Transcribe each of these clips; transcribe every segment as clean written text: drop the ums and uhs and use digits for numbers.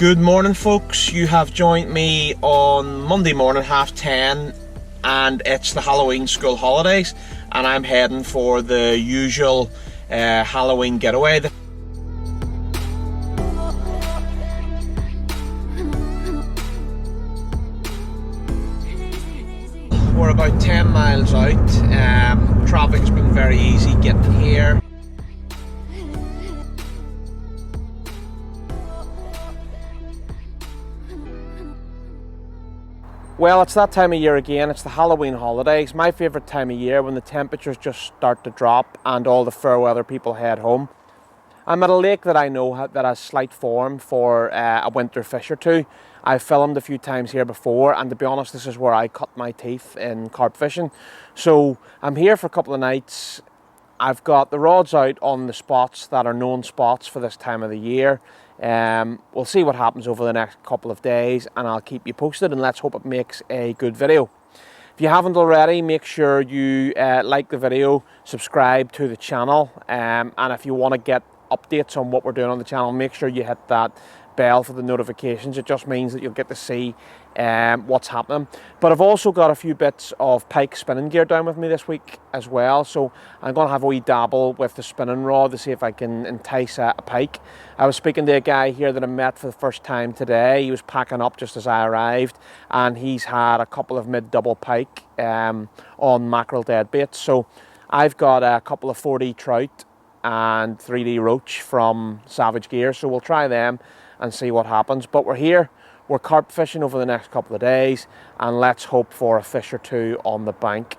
Good morning, folks. You have joined me on Monday morning, 10:30, and it's the Halloween school holidays, and I'm heading for the usual Halloween getaway. We're about 10 miles out. Traffic's been very easy getting here. Well, it's that time of year again. It's the Halloween holidays. My favourite time of year when the temperatures just start to drop and all the fair weather people head home. I'm at a lake that I know that has slight form for a winter fish or two. I've filmed a few times here before, and to be honest, this is where I cut my teeth in carp fishing. So I'm here for a couple of nights. I've got the rods out on the spots that are known spots for this time of the year. We'll see what happens over the next couple of days, and I'll keep you posted, and let's hope it makes a good video. If you haven't already, make sure you like the video, subscribe to the channel, and if you want to get updates on what we're doing on the channel, make sure you hit that bell for the notifications. It just means that you'll get to see what's happening. But I've also got a few bits of pike spinning gear down with me this week as well, so I'm going to have a wee dabble with the spinning rod to see if I can entice a pike. I was speaking to a guy here that I met for the first time today. He was packing up just as I arrived, and he's had a couple of mid-double pike on mackerel dead baits. So I've got a couple of 4D trout and 3D roach from Savage Gear, so we'll try them and see what happens. But we're here, we're carp fishing over the next couple of days, and let's hope for a fish or two on the bank.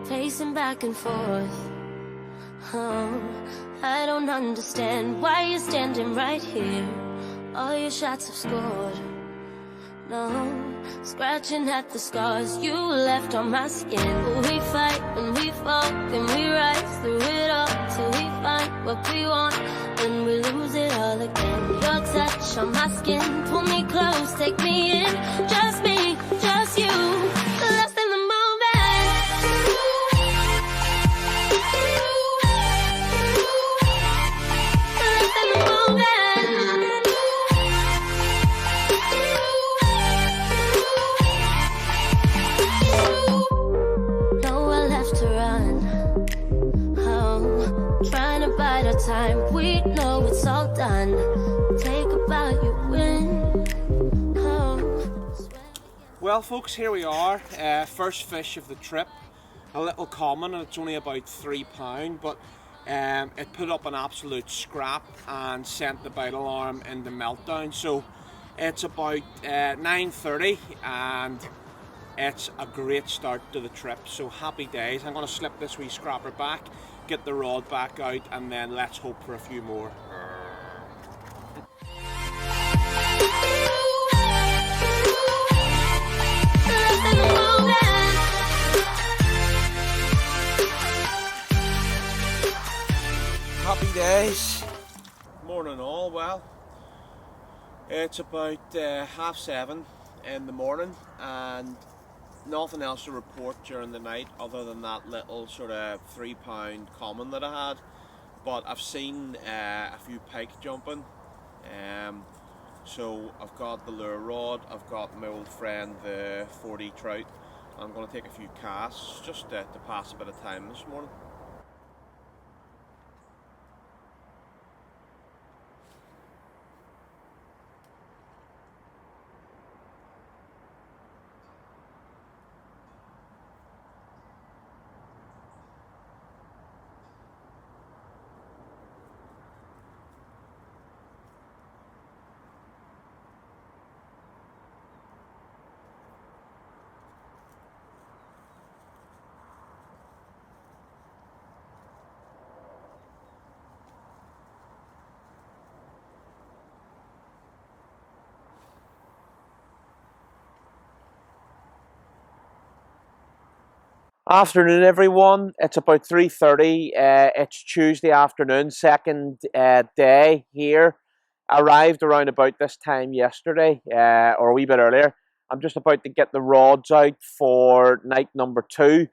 Pacing back and forth, oh, I don't understand why you're standing right here. All your shots have scored, no, scratching at the scars you left on my skin. We fight and we fall and we rise through it all till we find what we want, and we lose it all again. Your touch on my skin, pull me close, take me in, just me, just you, lost in the moment. Lost in the moment. Time we know it's all done. Take a bow, you win. Oh. Well, folks, here we are. First fish of the trip. A little common, and it's only about £3, but it put up an absolute scrap and sent the bite alarm into meltdown. So it's about 9:30, and it's a great start to the trip. So happy days. I'm going to slip this wee scrapper back, get the rod back out, and then let's hope for a few more. Happy days. Morning all. Well, it's about 7:30 in the morning, and nothing else to report during the night other than that little sort of £3 common that I had. But I've seen a few pike jumping, so I've got the lure rod, I've got my old friend the 4D trout. I'm going to take a few casts just to pass a bit of time this morning. Afternoon, everyone. It's about 3:30. It's Tuesday afternoon, second day here. Arrived around about this time yesterday, or a wee bit earlier. I'm just about to get the rods out for night number 2.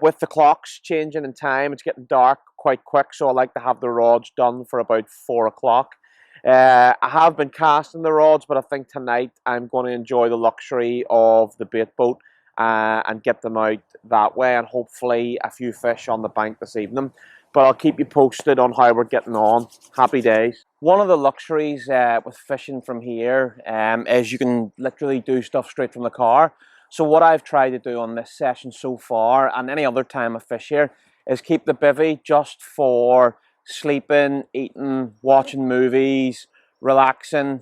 With the clocks changing in time, it's getting dark quite quick, so I like to have the rods done for about 4 o'clock. I have been casting the rods, but I think tonight I'm going to enjoy the luxury of the bait boat and get them out that way, and hopefully a few fish on the bank this evening. But I'll keep you posted on how we're getting on. Happy days. One of the luxuries with fishing from here is you can literally do stuff straight from the car. So what I've tried to do on this session so far, and any other time I fish here, is keep the bivvy just for sleeping, eating, watching movies, relaxing,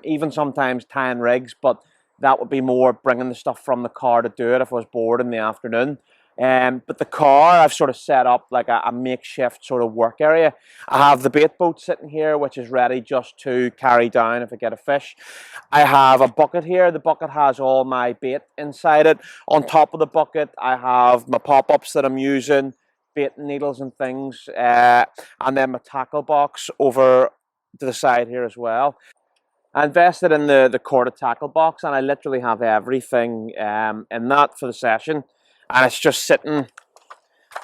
even sometimes tying rigs, but that would be more bringing the stuff from the car to do it if I was bored in the afternoon. But the car, I've sort of set up like a makeshift sort of work area. I have the bait boat sitting here, which is ready just to carry down if I get a fish. I have a bucket here. The bucket has all my bait inside it. On top of the bucket, I have my pop-ups that I'm using, bait needles and things, and then my tackle box over to the side here as well. I invested in the corded tackle box, and I literally have everything in that for the session, and it's just sitting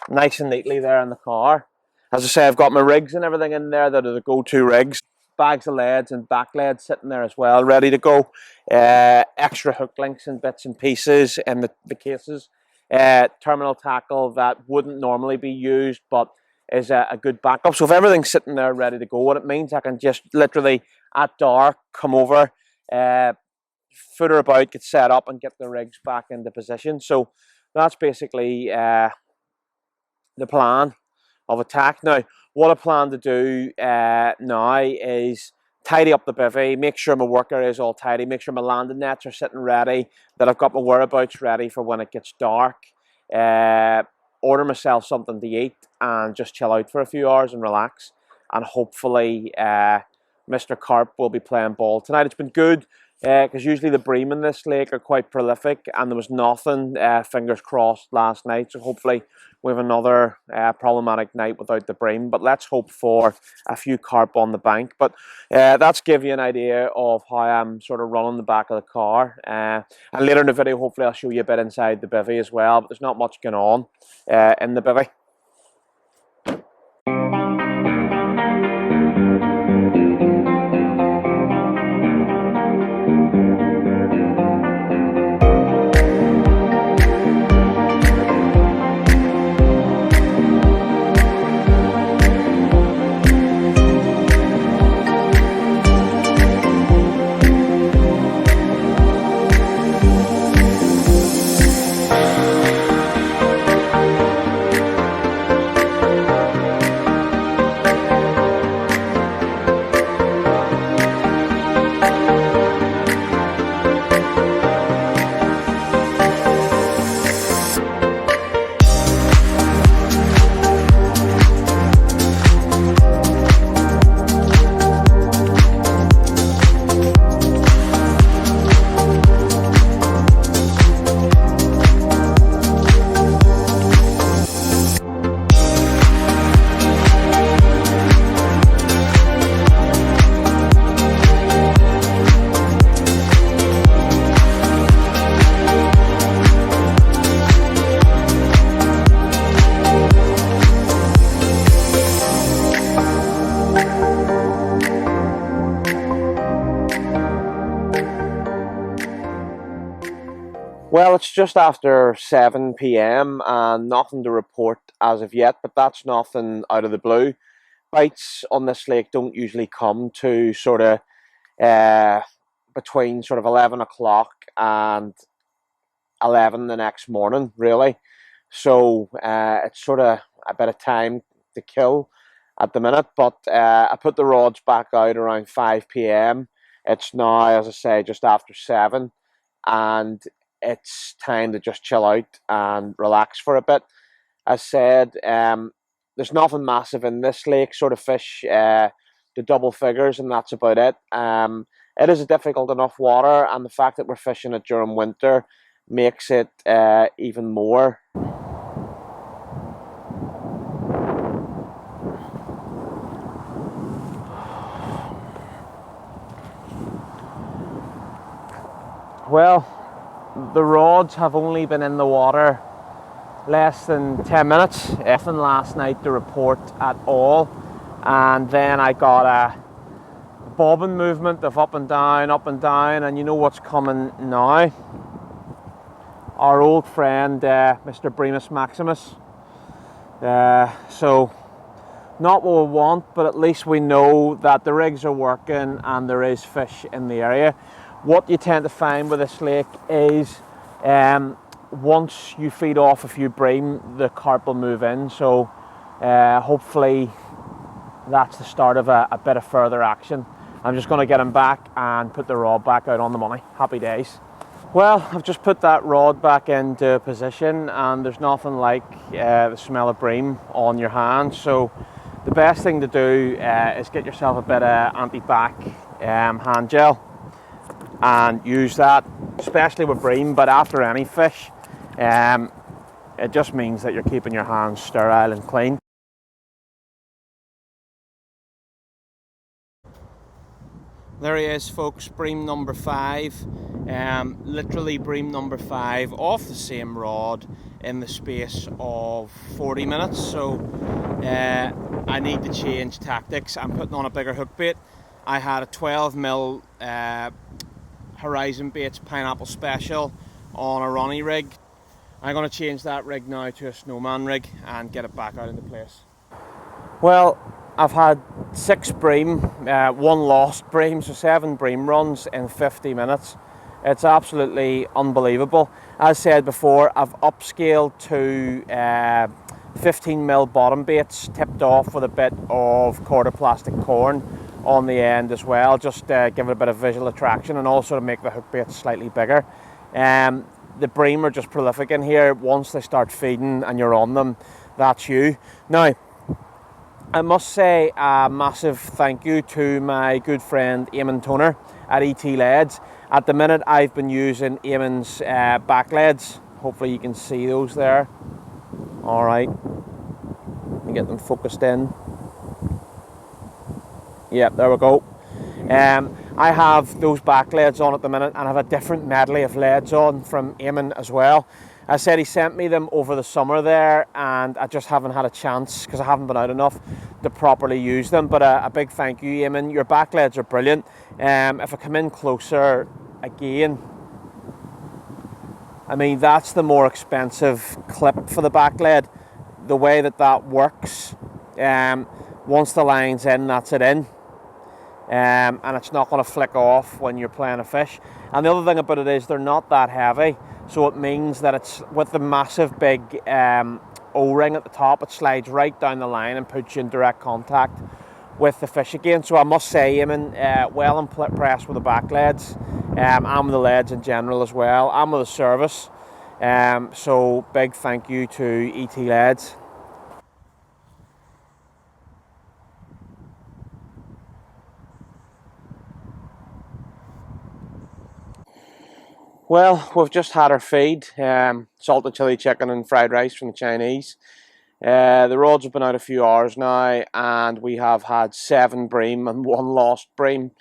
nice and neatly there in the car. As I say, I've got my rigs and everything in there that are the go-to rigs. Bags of leads and back leads sitting there as well, ready to go. Extra hook links and bits and pieces in the cases. Terminal tackle that wouldn't normally be used, but is a good backup. So if everything's sitting there ready to go, what it means, I can just literally at dark come over, footer about, get set up, and get the rigs back into position. So that's basically the plan of attack. Now, what I plan to do now is tidy up the bivvy, make sure my work area is all tidy, make sure my landing nets are sitting ready, that I've got my whereabouts ready for when it gets dark, order myself something to eat, and just chill out for a few hours and relax. And hopefully Mr. Carp will be playing ball tonight. It's been good, because usually the bream in this lake are quite prolific, and there was nothing, fingers crossed, last night. So hopefully we have another problematic night without the bream, but let's hope for a few carp on the bank. But that's give you an idea of how I'm sort of running the back of the car, and later in the video hopefully I'll show you a bit inside the bivvy as well, but there's not much going on in the bivvy. Well, it's just after 7 p.m. and nothing to report as of yet, but that's nothing out of the blue. Bites on this lake don't usually come to sort of between sort of 11 o'clock and 11 the next morning, really. So it's sort of a bit of time to kill at the minute, but I put the rods back out around 5 p.m. It's now, as I say, just after 7, and it's time to just chill out and relax for a bit. As said, there's nothing massive in this lake, sort of fish to double figures, and that's about it. It is a difficult enough water, and the fact that we're fishing it during winter makes it even more. Well, the rods have only been in the water less than 10 minutes. Nothing last night to report at all. And then I got a bobbing movement of up and down, and you know what's coming now. Our old friend, Mr. Bremus Maximus. So, not what we want, but at least we know that the rigs are working and there is fish in the area. What you tend to find with this lake is once you feed off a few bream, the carp will move in. So hopefully that's the start of a bit of further action. I'm just going to get him back and put the rod back out on the money. Happy days. Well, I've just put that rod back into position, and there's nothing like the smell of bream on your hands. So the best thing to do is get yourself a bit of anti-back hand gel and use that, especially with bream, but after any fish. It just means that you're keeping your hands sterile and clean. There he is, folks, bream number 5. Literally bream number 5 off the same rod in the space of 40 minutes. So I need to change tactics. I'm putting on a bigger hook bait. I had a 12mm Horizon Baits Pineapple Special on a Ronnie rig. I'm going to change that rig now to a Snowman rig and get it back out into place. Well, I've had 6 bream, 1 lost bream, so 7 bream runs in 50 minutes. It's absolutely unbelievable. As said before, I've upscaled to 15mm bottom baits, tipped off with a bit of quarter plastic corn on the end as well, just give it a bit of visual attraction and also to make the hook baits slightly bigger. The bream are just prolific in here. Once they start feeding and you're on them, that's you. Now, I must say a massive thank you to my good friend Eamon Toner at ET Leads. At the minute I've been using Eamon's back leads. Hopefully you can see those there. Alright, get them focused in. Yep, there we go. I have those back leads on at the minute, and I have a different medley of leads on from Eamon as well. I said he sent me them over the summer there, and I just haven't had a chance because I haven't been out enough to properly use them. But a big thank you, Eamon. Your back leads are brilliant. If I come in closer again, I mean, that's the more expensive clip for the back lead. The way that works, once the line's in, that's it in. And it's not going to flick off when you're playing a fish. And the other thing about it is they're not that heavy, so it means that it's with the massive big O-ring at the top, it slides right down the line and puts you in direct contact with the fish again. So I must say, Eamon, well impressed with the back leads, and with the leads in general as well, and with the service. So big thank you to ET Leads. Well, we've just had our feed, salted chili chicken and fried rice from the Chinese. The rods have been out a few hours now, and we have had 7 bream and 1 lost bream.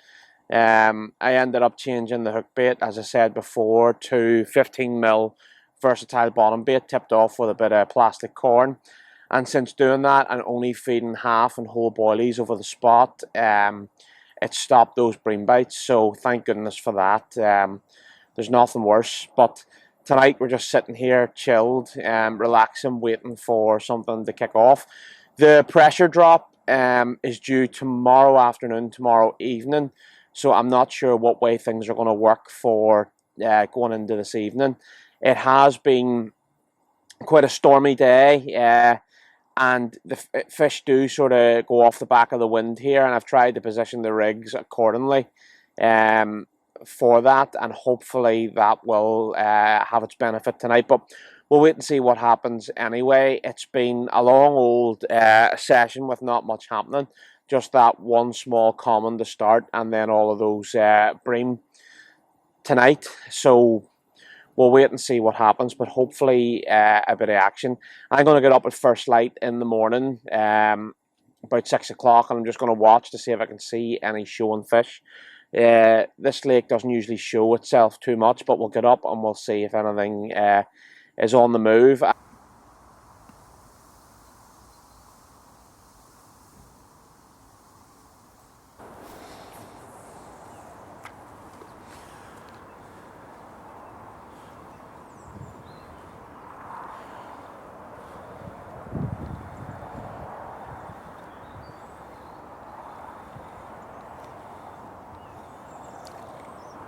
I ended up changing the hook bait, as I said before, to 15mm versatile bottom bait, tipped off with a bit of plastic corn. And since doing that and only feeding half and whole boilies over the spot, it stopped those bream bites. So thank goodness for that. There's nothing worse. But tonight we're just sitting here chilled, relaxing, waiting for something to kick off. The pressure drop is due tomorrow afternoon, tomorrow evening. So I'm not sure what way things are going to work for going into this evening. It has been quite a stormy day, and the fish do sort of go off the back of the wind here, and I've tried to position the rigs accordingly for that, and hopefully that will have its benefit tonight. But we'll wait and see what happens anyway. It's been a long old session with not much happening, just that one small common to start, and then all of those bream tonight. So we'll wait and see what happens, but hopefully a bit of action. I'm going to get up at first light in the morning, about 6 o'clock, and I'm just going to watch to see if I can see any showing fish. This lake doesn't usually show itself too much, but we'll get up and we'll see if anything is on the move.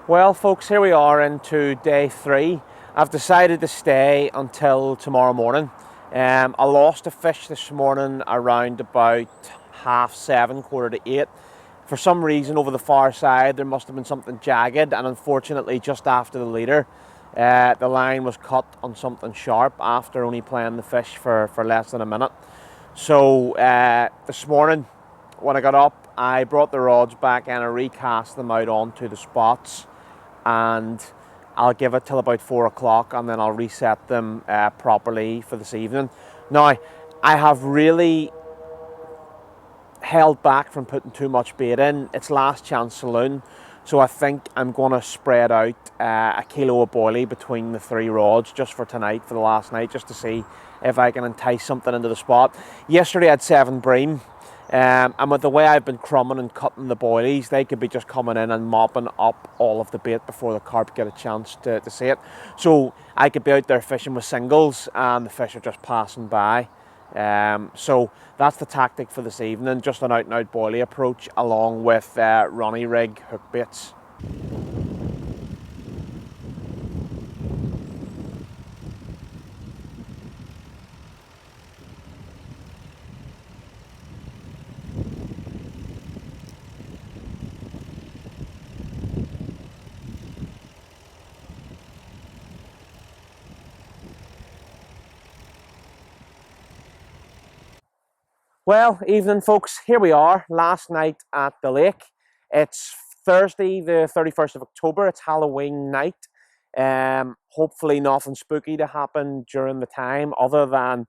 Well, folks, here we are into day 3. I've decided to stay until tomorrow morning. I lost a fish this morning around about 7:30, 7:45. For some reason, over the far side, there must have been something jagged, and unfortunately, just after the leader, the line was cut on something sharp after only playing the fish for less than a minute. So this morning, when I got up, I brought the rods back and I recast them out onto the spots, and I'll give it till about 4 o'clock and then I'll reset them properly for this evening. Now, I have really held back from putting too much bait in. It's last chance saloon, so I think I'm going to spread out a kilo of boilie between the 3 rods just for tonight, for the last night, just to see if I can entice something into the spot. Yesterday I had 7 bream. And with the way I've been crumbing and cutting the boilies, they could be just coming in and mopping up all of the bait before the carp get a chance to see it. So I could be out there fishing with singles and the fish are just passing by. So that's the tactic for this evening, just an out and out boilie approach along with runny rig hook baits. Well, evening folks, here we are, last night at the lake. It's Thursday the 31st of October, it's Halloween night. Hopefully nothing spooky to happen during the time other than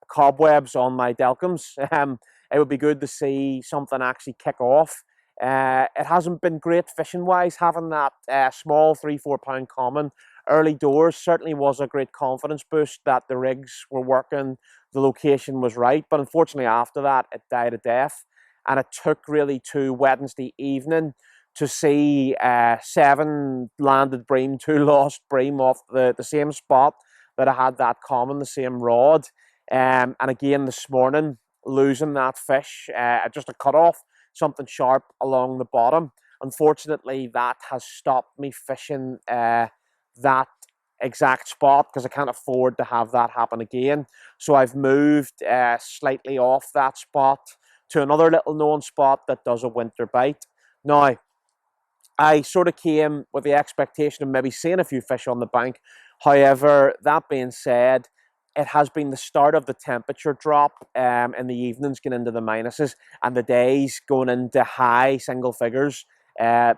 cobwebs on my delcums. It would be good to see something actually kick off. It hasn't been great fishing wise, having that small 3-4 pound common early doors certainly was a great confidence boost that the rigs were working, the location was right, but unfortunately after that it died a death, and it took really to Wednesday evening to see 7 landed bream, 2 lost bream off the same spot that I had that common, the same rod. And again this morning, losing that fish, just a cut off, something sharp along the bottom. Unfortunately, that has stopped me fishing that exact spot because I can't afford to have that happen again. So I've moved slightly off that spot to another little known spot that does a winter bite. Now, I sort of came with the expectation of maybe seeing a few fish on the bank. However, that being said, it has been the start of the temperature drop in the evenings going into the minuses and the days going into high single figures,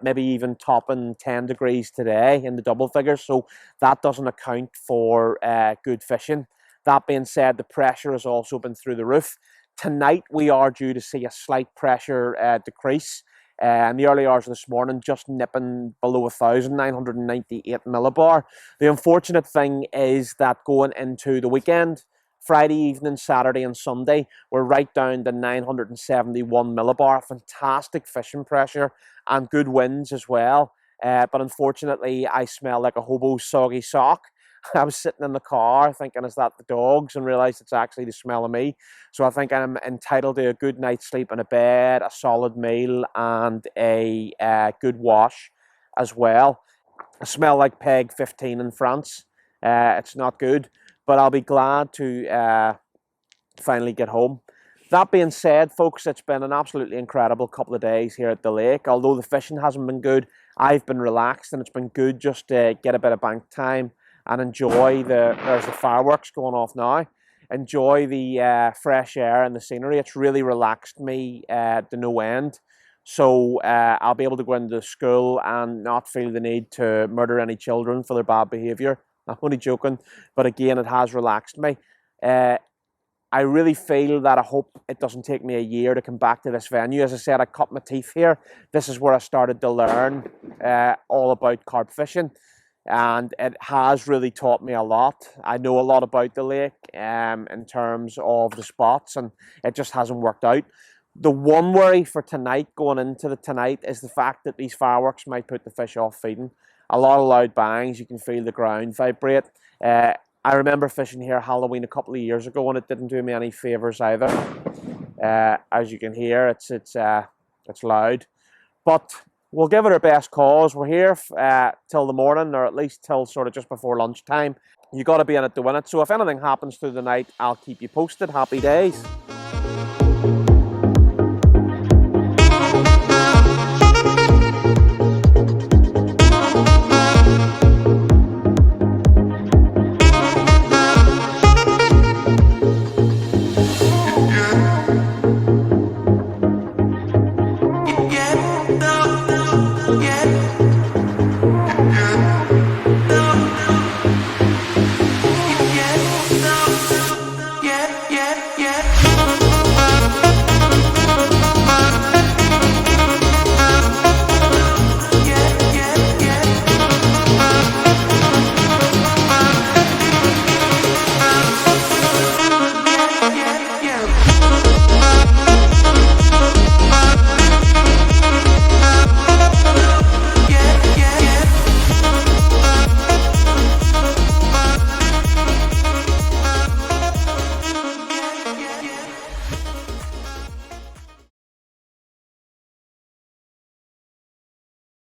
maybe even topping 10 degrees today in the double figures. So that doesn't account for good fishing. That being said, the pressure has also been through the roof. Tonight we are due to see a slight pressure decrease. In the early hours of this morning, just nipping below 1,998 millibar. The unfortunate thing is that going into the weekend, Friday evening, Saturday and Sunday, we're right down to 971 millibar. Fantastic fishing pressure and good winds as well. But unfortunately, I smell like a hobo's soggy sock. I was sitting in the car thinking, is that the dogs? And realised it's actually the smell of me. So I think I'm entitled to a good night's sleep in a bed, a solid meal, and a good wash as well. I smell like Peg 15 in France. It's not good, but I'll be glad to finally get home. That being said, folks, it's been an absolutely incredible couple of days here at the lake. Although the fishing hasn't been good, I've been relaxed and it's been good just to get a bit of bank time and enjoy there's the fireworks going off now. Enjoy the fresh air and the scenery. It's really relaxed me to no end. So I'll be able to go into school and not feel the need to murder any children for their bad behaviour. I'm only joking, but again, it has relaxed me. I really feel that I hope it doesn't take me a year to come back to this venue. As I said, I cut my teeth here. This is where I started to learn all about carp fishing. And it has really taught me a lot. I know a lot about the lake in terms of the spots, and it just hasn't worked out. The one worry for tonight, going into the tonight, is the fact that these fireworks might put the fish off feeding. A lot of loud bangs, you can feel the ground vibrate. I remember fishing here Halloween a couple of years ago, and it didn't do me any favours either. As you can hear, it's loud. But we'll give it our best cause. We're here till the morning, or at least till sort of just before lunchtime. You got to be in it to win it. So if anything happens through the night, I'll keep you posted. Happy days.